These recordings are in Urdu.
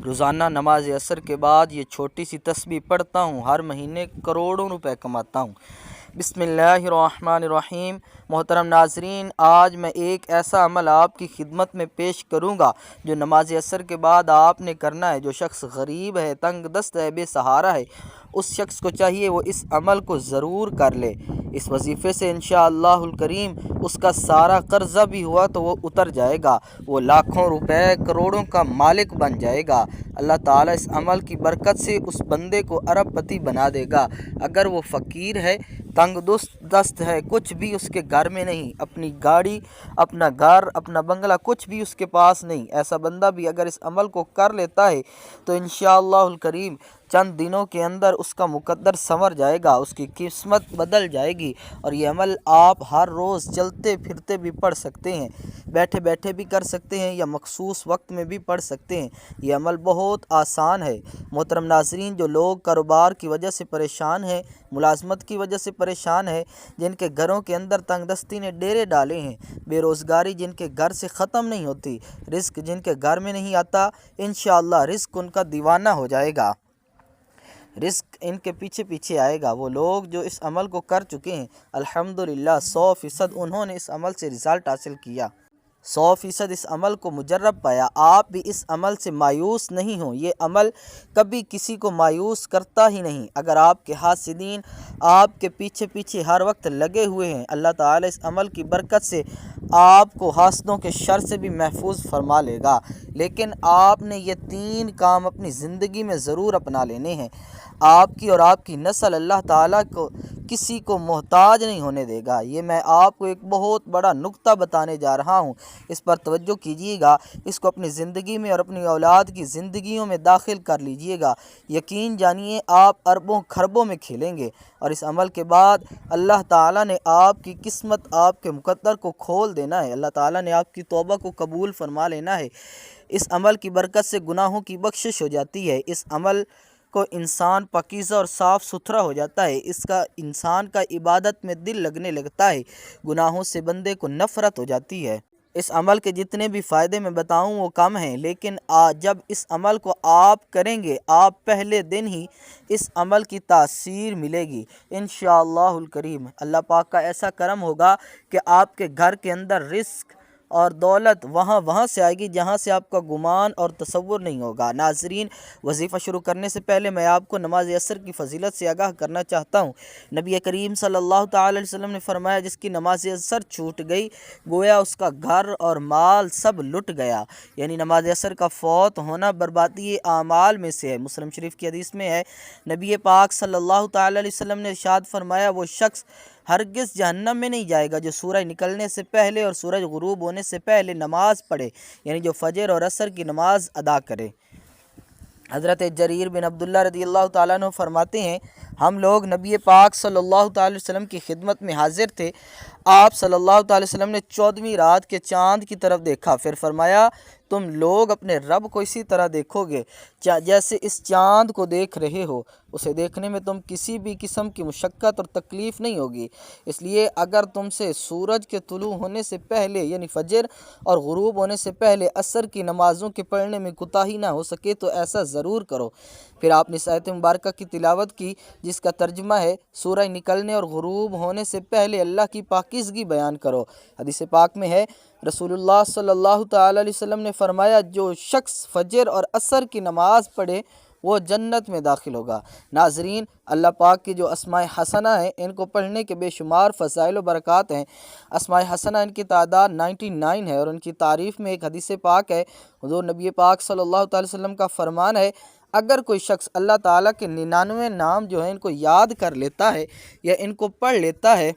روزانہ نماز عصر کے بعد یہ چھوٹی سی تسبیح پڑھتا ہوں، ہر مہینے کروڑوں روپے کماتا ہوں۔ بسم اللہ الرحمن الرحیم۔ محترم ناظرین، آج میں ایک ایسا عمل آپ کی خدمت میں پیش کروں گا جو نماز عصر کے بعد آپ نے کرنا ہے۔ جو شخص غریب ہے، تنگ دست ہے، بے سہارا ہے، اس شخص کو چاہیے وہ اس عمل کو ضرور کر لے۔ اس وظیفے سے انشاءاللہ الکریم اس کا سارا قرضہ بھی ہوا تو وہ اتر جائے گا، وہ لاکھوں روپے، کروڑوں کا مالک بن جائے گا۔ اللہ تعالیٰ اس عمل کی برکت سے اس بندے کو ارب پتی بنا دے گا۔ اگر وہ فقیر ہے، تنگ دست ہے، کچھ بھی اس کے گھر میں نہیں، اپنی گاڑی، اپنا گھر، اپنا بنگلہ، کچھ بھی اس کے پاس نہیں، ایسا بندہ بھی اگر اس عمل کو کر لیتا ہے تو انشاءاللہ الکریم چند دنوں کے اندر اس کا مقدر سنور جائے گا، اس کی قسمت بدل جائے گی۔ اور یہ عمل آپ ہر روز چلتے پھرتے بھی پڑھ سکتے ہیں، بیٹھے بیٹھے بھی کر سکتے ہیں، یا مخصوص وقت میں بھی پڑھ سکتے ہیں۔ یہ عمل بہت آسان ہے۔ محترم ناظرین، جو لوگ کاروبار کی وجہ سے پریشان ہیں، ملازمت کی وجہ سے پریشان ہیں، جن کے گھروں کے اندر تنگ دستی نے ڈیرے ڈالے ہیں، بے روزگاری جن کے گھر سے ختم نہیں ہوتی، رزق جن کے گھر میں نہیں آتا، انشاءاللہ رزق ان کا دیوانہ ہو جائے گا، رزق ان کے پیچھے پیچھے آئے گا۔ وہ لوگ جو اس عمل کو کر چکے ہیں، الحمدللہ 100% انہوں نے اس عمل سے رزلٹ حاصل کیا، 100% اس عمل کو مجرب پایا۔ آپ بھی اس عمل سے مایوس نہیں ہوں، یہ عمل کبھی کسی کو مایوس کرتا ہی نہیں۔ اگر آپ کے حاسدین آپ کے پیچھے پیچھے ہر وقت لگے ہوئے ہیں، اللہ تعالیٰ اس عمل کی برکت سے آپ کو حاسدوں کے شر سے بھی محفوظ فرما لے گا۔ لیکن آپ نے یہ 3 کام اپنی زندگی میں ضرور اپنا لینے ہیں۔ آپ کی اور آپ کی نسل اللہ تعالیٰ کو کسی کو محتاج نہیں ہونے دے گا۔ یہ میں آپ کو ایک بہت بڑا نکتہ بتانے جا رہا ہوں، اس پر توجہ کیجیے گا، اس کو اپنی زندگی میں اور اپنی اولاد کی زندگیوں میں داخل کر لیجیے گا۔ یقین جانیے آپ اربوں خربوں میں کھیلیں گے، اور اس عمل کے بعد اللہ تعالیٰ نے آپ کی قسمت، آپ کے مقدر کو کھول دینا ہے، اللہ تعالیٰ نے آپ کی توبہ کو قبول فرما لینا ہے۔ اس عمل کی برکت سے گناہوں کی بخشش ہو جاتی ہے، اس عمل کو انسان پاکیزہ اور صاف ستھرا ہو جاتا ہے، اس کا انسان کا عبادت میں دل لگنے لگتا ہے، گناہوں سے بندے کو نفرت ہو جاتی ہے۔ اس عمل کے جتنے بھی فائدے میں بتاؤں وہ کم ہیں، لیکن جب اس عمل کو آپ کریں گے، آپ پہلے دن ہی اس عمل کی تاثیر ملے گی انشاءاللہ الکریم۔ اللہ پاک کا ایسا کرم ہوگا کہ آپ کے گھر کے اندر رزق اور دولت وہاں سے آئے گی جہاں سے آپ کا گمان اور تصور نہیں ہوگا۔ ناظرین، وظیفہ شروع کرنے سے پہلے میں آپ کو نماز عصر کی فضیلت سے آگاہ کرنا چاہتا ہوں۔ نبی کریم صلی اللہ تعالی علیہ وسلم نے فرمایا، جس کی نماز عصر چھوٹ گئی گویا اس کا گھر اور مال سب لٹ گیا، یعنی نماز عصر کا فوت ہونا بربادی اعمال میں سے ہے۔ مسلم شریف کی حدیث میں ہے، نبی پاک صلی اللہ تعالی علیہ وسلم نے ارشاد فرمایا، وہ شخص ہرگز جہنم میں نہیں جائے گا جو سورج نکلنے سے پہلے اور سورج غروب ہونے سے پہلے نماز پڑھے، یعنی جو فجر اور عصر کی نماز ادا کرے۔ حضرت جریر بن عبداللہ رضی اللہ تعالیٰ عنہ فرماتے ہیں، ہم لوگ نبی پاک صلی اللہ تعالی وسلم کی خدمت میں حاضر تھے، آپ صلی اللہ تعالی وسلم نے 14ویں رات کے چاند کی طرف دیکھا، پھر فرمایا، تم لوگ اپنے رب کو اسی طرح دیکھو گے جیسے اس چاند کو دیکھ رہے ہو، اسے دیکھنے میں تم کسی بھی قسم کی مشقت اور تکلیف نہیں ہوگی، اس لیے اگر تم سے سورج کے طلوع ہونے سے پہلے یعنی فجر اور غروب ہونے سے پہلے عصر کی نمازوں کے پڑھنے میں کوتاہی نہ ہو سکے تو ایسا ضرور کرو۔ پھر آپ نے اس آیت مبارکہ کی تلاوت کی، جس کا ترجمہ ہے، سورج نکلنے اور غروب ہونے سے پہلے اللہ کی پاکیزگی بیان کرو۔ حدیث پاک میں ہے، رسول اللہ صلی اللہ تعالی علیہ وسلم نے فرمایا، جو شخص فجر اور عصر کی نماز پڑھے وہ جنت میں داخل ہوگا۔ ناظرین، اللہ پاک کی جو اسماء حسنہ ہیں، ان کو پڑھنے کے بے شمار فضائل و برکات ہیں۔ اسماء حسنہ ان کی تعداد 99 ہے، اور ان کی تعریف میں ایک حدیث پاک ہے، حضور نبی پاک صلی اللہ تعالی وسلم کا فرمان ہے، اگر کوئی شخص اللہ تعالیٰ کے 99 نام جو ہیں ان کو یاد کر لیتا ہے یا ان کو پڑھ لیتا ہے،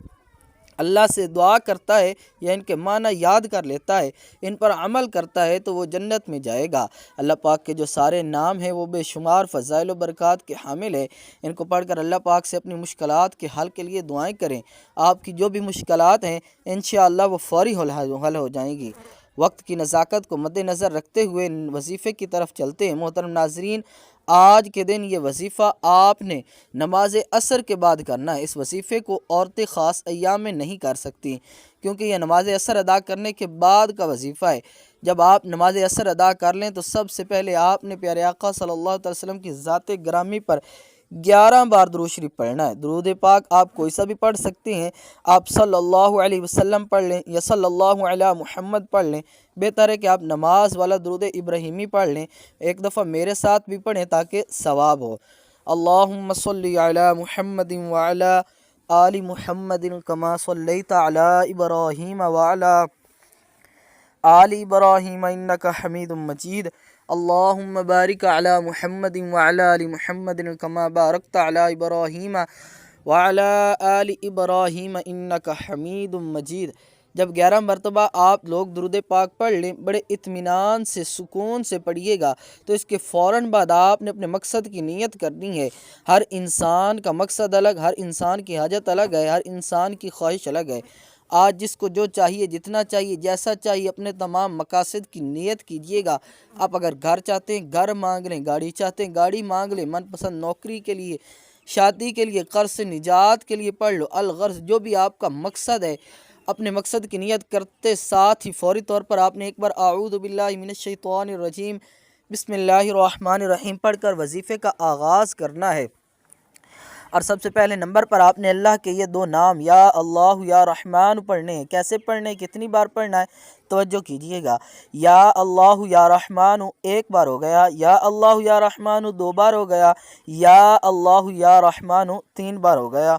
اللہ سے دعا کرتا ہے یا ان کے معنی یاد کر لیتا ہے، ان پر عمل کرتا ہے تو وہ جنت میں جائے گا۔ اللہ پاک کے جو سارے نام ہیں وہ بے شمار فضائل و برکات کے حامل ہیں، ان کو پڑھ کر اللہ پاک سے اپنی مشکلات کے حل کے لیے دعائیں کریں، آپ کی جو بھی مشکلات ہیں انشاءاللہ وہ فوری حل ہو جائیں گی۔ وقت کی نزاکت کو مد نظر رکھتے ہوئے وظیفے کی طرف چلتے ہیں۔ محترم ناظرین، آج کے دن یہ وظیفہ آپ نے نماز عصر کے بعد کرنا ہے۔ اس وظیفے کو عورتیں خاص ایام میں نہیں کر سکتی، کیونکہ یہ نماز عصر ادا کرنے کے بعد کا وظیفہ ہے۔ جب آپ نماز عصر ادا کر لیں تو سب سے پہلے آپ نے پیارے آقا صلی اللہ علیہ وسلم کی ذات گرامی پر 11 بار درود شریف پڑھنا ہے۔ درود پاک آپ کوئی سا بھی پڑھ سکتے ہیں، آپ صلی اللہ علیہ وسلم پڑھ لیں یا صلی اللہ علیہ محمد پڑھ لیں۔ بہتر ہے کہ آپ نماز والا درود ابراہیمی پڑھ لیں، ایک دفعہ میرے ساتھ بھی پڑھیں تاکہ ثواب ہو۔ اللہم صلی علی محمد وعلی آل محمد کما صلیت علی ابراہیم وعلی آل ابراہیم انک حمید مجید۔ اللہم بارک علی محمد وعلی آل محمد کما بارکت علی ابراہیم وعلی آل ابراہیم انک حمید مجید۔ جب 11 مرتبہ آپ لوگ درود پاک پڑھ لیں، بڑے اطمینان سے سکون سے پڑھیے گا، تو اس کے فوراً بعد آپ نے اپنے مقصد کی نیت کرنی ہے۔ ہر انسان کا مقصد الگ، ہر انسان کی حاجت الگ ہے، ہر انسان کی خواہش الگ ہے۔ آج جس کو جو چاہیے، جتنا چاہیے، جیسا چاہیے، اپنے تمام مقاصد کی نیت کیجیے گا۔ آپ اگر گھر چاہتے ہیں گھر مانگ لیں، گاڑی چاہتے ہیں گاڑی مانگ لیں، من پسند نوکری کے لیے، شادی کے لیے، قرض سے نجات کے لیے پڑھ لو۔ الغرض جو بھی آپ کا مقصد ہے، اپنے مقصد کی نیت کرتے ساتھ ہی فوری طور پر آپ نے ایک بار اعوذ باللہ من الشیطان الرجیم بسم اللہ الرحمن الرحیم پڑھ کر وظیفے کا آغاز کرنا ہے۔ اور سب سے پہلے نمبر پر آپ نے اللہ کے یہ 2 نام یا اللہ یا رحمان پڑھنے ہیں۔ کیسے پڑھنے ہیں، کتنی بار پڑھنا ہے، توجہ کیجئے گا۔ یا اللہ یا رحمان 1 بار ہو گیا، یا اللہ یا رحمان 2 بار ہو گیا، یا اللہ یا رحمان 3 بار ہو گیا۔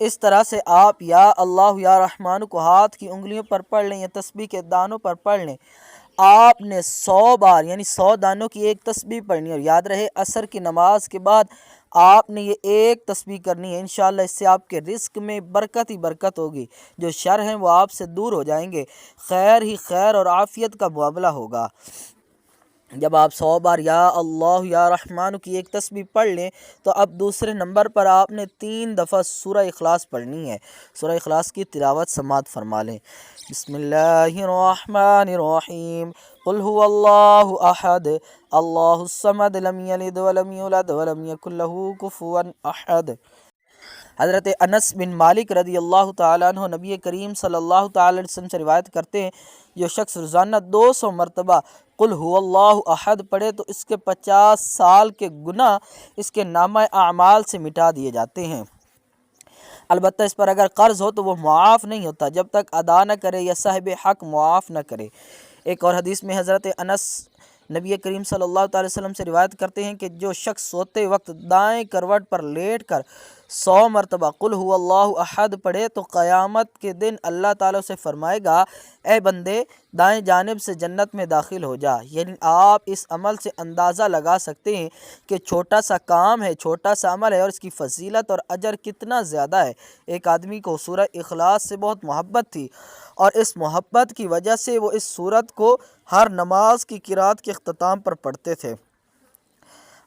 اس طرح سے آپ یا اللہ یا رحمان کو ہاتھ کی انگلیوں پر پڑھ لیں یا تسبیح کے دانوں پر پڑھ لیں۔ آپ نے 100 بار یعنی 100 دانوں کی ایک تسبیح پڑھنی ہے، اور یاد رہے عصر کی نماز کے بعد آپ نے یہ ایک تسبیح کرنی ہے۔ انشاءاللہ اس سے آپ کے رزق میں برکت ہی برکت ہوگی، جو شر ہیں وہ آپ سے دور ہو جائیں گے، خیر ہی خیر اور عافیت کا معاملہ ہوگا۔ جب آپ 100 بار یا اللہ یا رحمان کی ایک تسبیح پڑھ لیں تو اب دوسرے نمبر پر آپ نے 3 دفعہ سورہ اخلاص پڑھنی ہے۔ سورہ اخلاص کی تلاوت سماعت فرما لیں۔ بسم اللہ الرحمن الرحیم قل هو اللہ احد اللہ الصمد لم یلد ولم یولد ولم یکن له کفوا احد۔ حضرت انس بن مالک رضی اللہ تعالیٰ عنہ نبی کریم صلی اللہ تعالیٰ علیہ وسلم سے روایت کرتے ہیں، جو شخص روزانہ 200 مرتبہ قل هو اللہ احد پڑھے تو اس کے 50 سال کے گناہ اس کے نامہ اعمال سے مٹا دیے جاتے ہیں۔ البتہ اس پر اگر قرض ہو تو وہ معاف نہیں ہوتا جب تک ادا نہ کرے یا صاحب حق معاف نہ کرے۔ ایک اور حدیث میں حضرت انس نبی کریم صلی اللہ علیہ وسلم سے روایت کرتے ہیں کہ جو شخص سوتے وقت دائیں کروٹ پر لیٹ کر 100 مرتبہ قل هو اللہ احد پڑھے تو قیامت کے دن اللہ تعالیٰ سے فرمائے گا، اے بندے دائیں جانب سے جنت میں داخل ہو جا۔ یعنی آپ اس عمل سے اندازہ لگا سکتے ہیں کہ چھوٹا سا کام ہے، چھوٹا سا عمل ہے، اور اس کی فضیلت اور اجر کتنا زیادہ ہے۔ ایک آدمی کو سورہ اخلاص سے بہت محبت تھی، اور اس محبت کی وجہ سے وہ اس سورت کو ہر نماز کی قرات کے اختتام پر پڑھتے تھے۔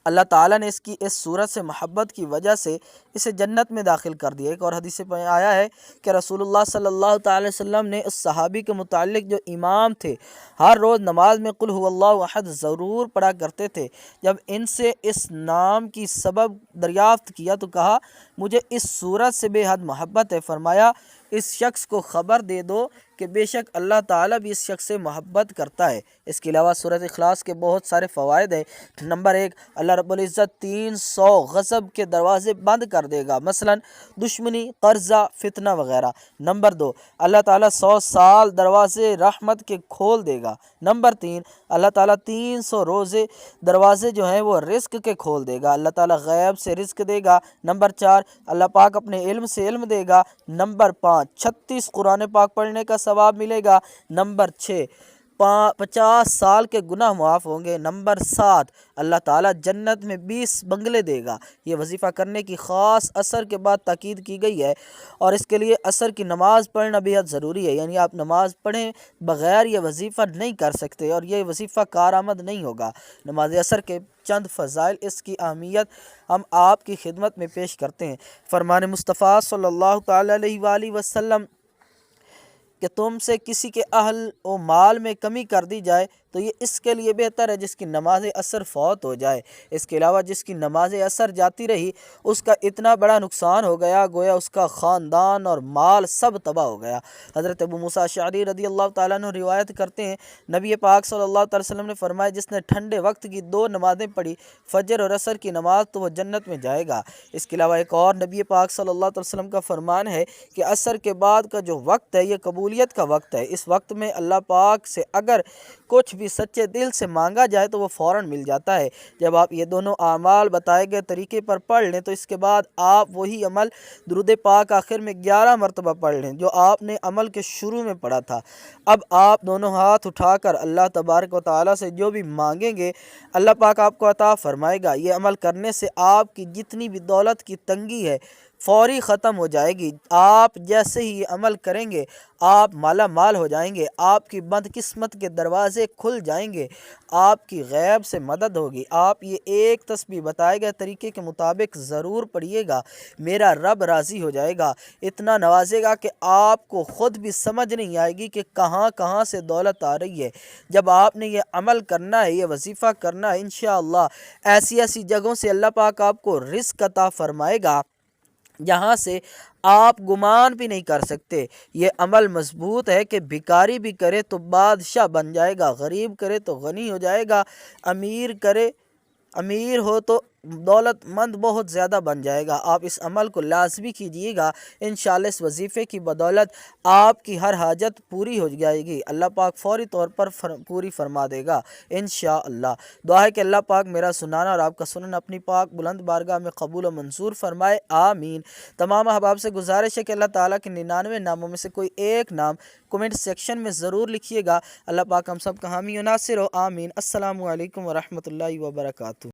اللہ تعالیٰ نے اس سورت سے محبت کی وجہ سے اسے جنت میں داخل کر دیا۔ ایک اور حدیث میں آیا ہے کہ رسول اللہ صلی اللہ تعالی وسلم نے اس صحابی کے متعلق جو امام تھے، ہر روز نماز میں قل هو اللہ احد ضرور پڑھا کرتے تھے۔ جب ان سے اس نام کی سبب دریافت کیا تو کہا، مجھے اس سورت سے بے حد محبت ہے۔ فرمایا، اس شخص کو خبر دے دو کہ بے شک اللہ تعالیٰ بھی اس شخص سے محبت کرتا ہے۔ اس کے علاوہ سورۃ اخلاص کے بہت سارے فوائد ہیں۔ نمبر 1، اللہ رب العزت 300 غضب کے دروازے بند کر دے گا، مثلا دشمنی، قرضہ، فتنہ وغیرہ۔ نمبر 2، اللہ تعالیٰ 100 سال دروازے رحمت کے کھول دے گا۔ نمبر 3، اللہ تعالیٰ 300 روزے دروازے جو ہیں وہ رزق کے کھول دے گا، اللہ تعالیٰ غیب سے رزق دے گا۔ نمبر 4، اللہ پاک اپنے علم سے علم دے گا۔ نمبر 5، 36 قرآن پاک پڑھنے کا ثواب ملے گا۔ نمبر 6، 50 سال کے گناہ معاف ہوں گے۔ نمبر 7، اللہ تعالیٰ جنت میں 20 بنگلے دے گا۔ یہ وظیفہ کرنے کی خاص عصر کے بعد تاکید کی گئی ہے، اور اس کے لیے عصر کی نماز پڑھنا بے حد ضروری ہے۔ یعنی آپ نماز پڑھیں بغیر یہ وظیفہ نہیں کر سکتے، اور یہ وظیفہ کارآمد نہیں ہوگا۔ نماز عصر کے چند فضائل، اس کی اہمیت ہم آپ کی خدمت میں پیش کرتے ہیں۔ فرمان مصطفیٰ صلی اللہ تعالیٰ علیہ وآلہ وسلم کہ تم سے کسی کے اہل و مال میں کمی کر دی جائے تو یہ اس کے لیے بہتر ہے جس کی نماز عصر فوت ہو جائے۔ اس کے علاوہ جس کی نماز عصر جاتی رہی اس کا اتنا بڑا نقصان ہو گیا گویا اس کا خاندان اور مال سب تباہ ہو گیا۔ حضرت ابو موسیٰ اشعری رضی اللہ تعالیٰ عنہ روایت کرتے ہیں نبی پاک صلی اللہ علیہ وسلم نے فرمایا جس نے ٹھنڈے وقت کی 2 نمازیں پڑھی فجر اور عصر کی نماز تو وہ جنت میں جائے گا۔ اس کے علاوہ ایک اور نبی پاک صلی اللہ علیہ وسلم کا فرمان ہے کہ عصر کے بعد کا جو وقت ہے یہ قبولیت کا وقت ہے۔ اس وقت میں اللہ پاک سے اگر کچھ بھی سچے دل سے مانگا جائے تو وہ فوراً مل جاتا ہے۔ جب آپ یہ دونوں اعمال بتائے گئے طریقے پر پڑھ لیں تو اس کے بعد آپ وہی عمل درود پاک آخر میں 11 مرتبہ پڑھ لیں جو آپ نے عمل کے شروع میں پڑھا تھا۔ اب آپ دونوں ہاتھ اٹھا کر اللہ تبارک و تعالیٰ سے جو بھی مانگیں گے اللہ پاک آپ کو عطا فرمائے گا۔ یہ عمل کرنے سے آپ کی جتنی بھی دولت کی تنگی ہے فوری ختم ہو جائے گی۔ آپ جیسے ہی یہ عمل کریں گے آپ مالا مال ہو جائیں گے، آپ کی بدقسمت کے دروازے کھل جائیں گے، آپ کی غیب سے مدد ہوگی۔ آپ یہ ایک تسبیح بتائے گئے طریقے کے مطابق ضرور پڑھیے گا، میرا رب راضی ہو جائے گا، اتنا نوازے گا کہ آپ کو خود بھی سمجھ نہیں آئے گی کہ کہاں کہاں سے دولت آ رہی ہے۔ جب آپ نے یہ عمل کرنا ہے، یہ وظیفہ کرنا ہے، انشاءاللہ ایسی ایسی جگہوں سے اللہ پاک آپ کو رزق عطا فرمائے گا جہاں سے آپ گمان بھی نہیں کر سکتے۔ یہ عمل مضبوط ہے کہ بھکاری بھی کرے تو بادشاہ بن جائے گا، غریب کرے تو غنی ہو جائے گا، امیر ہو تو دولت مند بہت زیادہ بن جائے گا۔ آپ اس عمل کو لازمی کیجیے گا، انشاءاللہ اس وظیفے کی بدولت آپ کی ہر حاجت پوری ہو جائے گی، اللہ پاک فوری طور پر پوری فرما دے گا انشاءاللہ۔ دعا ہے کہ اللہ پاک میرا سنانا اور آپ کا سننا اپنی پاک بلند بارگاہ میں قبول و منظور فرمائے، آمین۔ تمام احباب سے گزارش ہے کہ اللہ تعالیٰ کے 99 ناموں میں سے کوئی ایک نام کومنٹ سیکشن میں ضرور لکھیے گا۔ اللہ پاک ہم سب کا حامی و ناصر ہو، آمین۔ السلام علیکم ورحمۃ اللہ وبرکاتہ۔